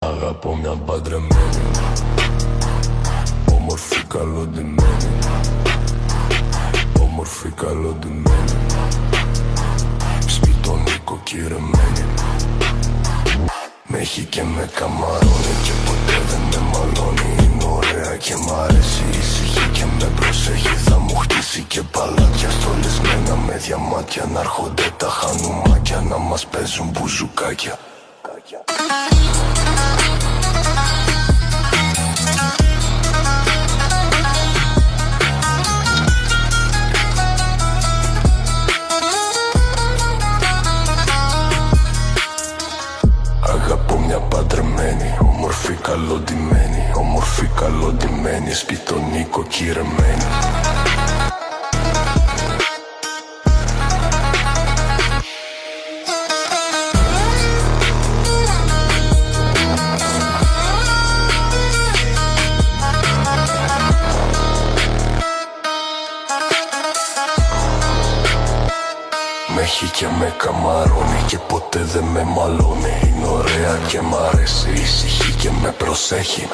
Αγαπώ μια παντρεμένη, όμορφη καλοντημένη, όμορφη καλοντημένη, σπιτόν νοικοκυρεμένη. Μ' έχει και με καμαρώνει και ποτέ δεν με μαλώνει. Είναι ωραία και μ' αρέσει, ησυχή και με προσέχει. Θα μου χτίσει και παλάτια στολισμένα με διαμάτια. Να έρχονται τα χανουμάκια να μας παίζουν μπουζουκάκια. Αγαπώ μια παντρεμένη, όμορφη καλοντημένη, όμορφη καλοντημένη, σπιτόν νοικοκυρεμένη. Μ' έχει και με καμαρώνει και ποτέ δεν με μαλώνει. Είναι ωραία και μ' αρέσει, ησυχή και με προσέχει.